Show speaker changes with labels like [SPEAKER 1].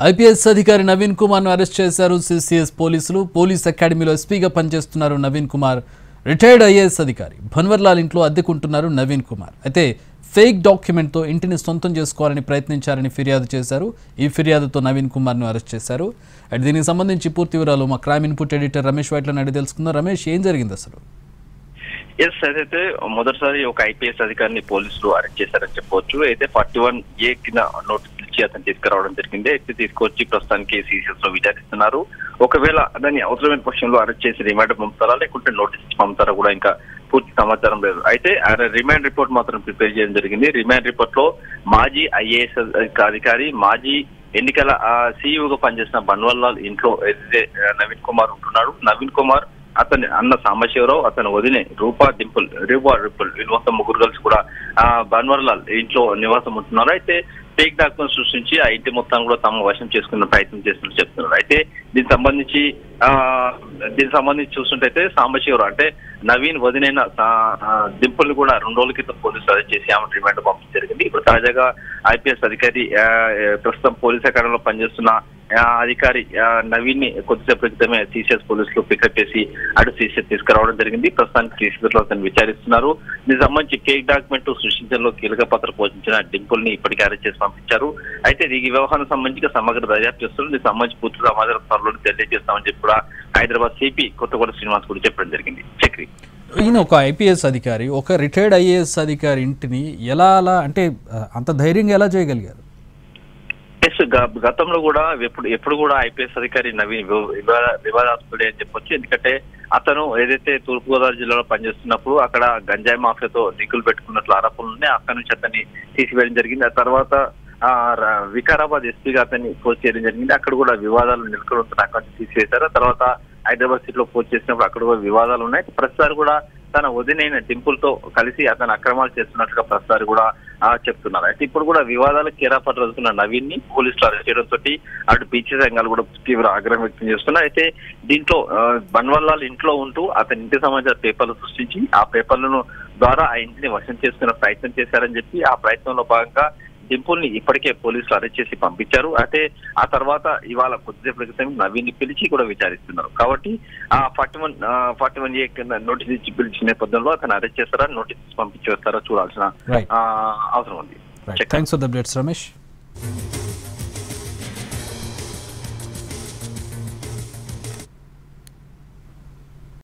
[SPEAKER 1] IPS అధికారి నవీన్ కుమార్ ను arrest చేశారు సిసిఎస్ పోలీసులు. పోలీస్ అకాడమీలో ఎస్పీగా పనిచేస్తున్నారు నవీన్ కుమార్. రిటైర్డ్ ఐఏఎస్ అధికారి భన్వర్లాల్ ఇంట్లో అద్దెకుంటున్నారు నవీన్ కుమార్. అయితే ఫేక్ డాక్యుమెంట్ తో ఇంటిని సొంతం చేసుకోవాలని ప్రయత్నించారని ఫిర్యాదు చేశారు. ఈ ఫిర్యాదుతో నవీన్ కుమార్ ను అరెస్ట్ చేశారు. అయితే దీనికి సంబంధించి పూర్తి వివరాలు మా క్రైమ్ ఇన్పుట్ ఎడిటర్ రమేష్ వైట్లను అడిగి తెలుసుకుందాం. రమేష్, ఏం జరిగింది అసలు?
[SPEAKER 2] అయితే మొదటిసారి ఒక ఐపీఎస్ అధికారిని పోలీసులు అరెస్ట్ చేశారని చెప్పవచ్చు. అయితే 41A కింద నోటీస్ ఇచ్చి అతను తీసుకురావడం జరిగింది. అయితే తీసుకొచ్చి ప్రస్తుతానికి సిసిఎస్ లో విచారిస్తున్నారు. ఒకవేళ దాన్ని అవసరమైన పక్షంలో అరెస్ట్ చేసి రిమాండ్ పంపుతారా లేకుంటే నోటీస్ పంపుతారా కూడా ఇంకా పూర్తి సమాచారం లేదు. అయితే రిమాండ్ రిపోర్ట్ మాత్రం ప్రిపేర్ చేయడం జరిగింది. రిమాండ్ రిపోర్ట్ లో మాజీ ఐఏఎస్ అధికారి, మాజీ ఎన్నికల సీఈఓగా పనిచేసిన బన్వర్లాల్ ఇంట్లో ఏదైతే నవీన్ కుమార్ ఉంటున్నాడు. నవీన్ కుమార్, అతని అన్న సాంబశివరావు, అతని వదినే రూపా డింపుల్ వీళ్ళు మొత్తం ముగ్గురు కలిసి కూడా బన్వర్లాల్ ఇంట్లో నివాసం ఉంటున్నారు. అయితే ఫేక్ డాక్యుమెంట్ సృష్టించి ఆ ఇంటి మొత్తం కూడా తమ వశం చేసుకున్న ప్రయత్నం చేస్తున్నట్టు చెప్తున్నారు. అయితే దీనికి సంబంధించి చూస్తుంటే సాంబశివరావు అంటే నవీన్ వదినైన డింపుల్ కూడా 2 రోజుల క్రితం పోలీసులు అరెస్ట్ చేసి ఆమె రిమాండ్ పంపించడం జరిగింది. ఇప్పుడు తాజాగా ఐపీఎస్ అధికారి ప్రస్తుతం పోలీస్ అకాడమీలో పనిచేస్తున్న అధికారి నవీన్ ని కొద్దిసేపు క్రితమే సిసిఎస్ పోలీసులు పికప్ చేసి అటు సిసిఎస్ తీసుకురావడం జరిగింది. ప్రస్తుతానికి సిసిఎస్ లో అతను విచారిస్తున్నారు. దీనికి సంబంధించి ఫేక్ డాక్యుమెంట్ సృష్టించడంలో కీలక పాత్ర పోషించిన డింపుల్ ని ఇప్పటికే అరెస్ట్ చేసి పంపించారు. అయితే ఈ వ్యవహారం సంబంధించి సమగ్ర దర్యాప్తు చేస్తున్నారు. దీనికి సంబంధించి పూర్తి సమాచారం త్వరలో తెలియజేస్తామని చెప్పి కూడా హైదరాబాద్ సిపి కొత్తగూడ శ్రీనివాస్ కూడా చెప్పడం జరిగింది. చక్రి,
[SPEAKER 1] ఈయన ఒక ఐపీఎస్ అధికారి, ఒక రిటైర్డ్ ఐఏఎస్ అధికారి ఇంటిని ఎలా అంటే అంత ధైర్యంగా ఎలా చేయగలిగారు?
[SPEAKER 2] గతంలో కూడా ఎప్పుడు కూడా ఐపీఎస్ అధికారి నవీన్ వివాదాస్పడే అని చెప్పొచ్చు. ఎందుకంటే అతను ఏదైతే తూర్పుగోదావరి జిల్లాలో పనిచేస్తున్నప్పుడు అక్కడ గంజాయి మాఫియాతో దిగులు పెట్టుకున్నట్లు ఆరోపణలు ఉన్నాయి. అక్కడి నుంచి అతన్ని తీసివేయడం జరిగింది. ఆ తర్వాత వికారాబాద్ ఎస్పీగా అతన్ని పోస్ట్ చేయడం జరిగింది. అక్కడ కూడా వివాదాలు నెలకొని ఉంటున్న అక్కడి నుంచి తీసివేశారు. తర్వాత హైదరాబాద్ సిటీలో పోస్ట్ చేసినప్పుడు అక్కడ కూడా వివాదాలు ఉన్నాయి. ప్రస్తుతాలు కూడా తన వదినైన డింపుల్ తో కలిసి అతను అక్రమాలు చేస్తున్నట్టుగా ప్రస్తుతాలు కూడా చెప్తున్నారు. అయితే ఇప్పుడు కూడా వివాదాలకు కేరాపట్టు రోజుకున్న నవీన్ ని పోలీసులు అరెస్ట్ చేయడంతో అటు బీసీ సంఘాలు కూడా తీవ్ర ఆగ్రహం వ్యక్తం చేస్తున్నారు. అయితే దీంట్లో బన్వర్లాల్ ఇంట్లో ఉంటూ అతని ఇంటి సంబంధించిన పేపర్లు సృష్టించి ఆ పేపర్లను ద్వారా ఆ ఇంటిని వశం చేసుకునే ప్రయత్నం చేశారని చెప్పి ఆ ప్రయత్నంలో భాగంగా డింపుల్ ని ఇప్పటికే పోలీసులు అరెస్ట్ చేసి పంపించారు. అయితే ఆ తర్వాత ఇవాళ కొద్దిసేపు క్రితం నవీన్ ని పిలిచి కూడా విచారిస్తున్నారు. కాబట్టి ఆ 41A కింద నోటీస్ ఇచ్చి పిలిచిన నేపథ్యంలో అతను అరెస్ట్ చేస్తారా, నోటీస్ పంపించి వస్తారా చూడాల్సిన అవసరం ఉంది.
[SPEAKER 1] Thanks for the updates Ramesh.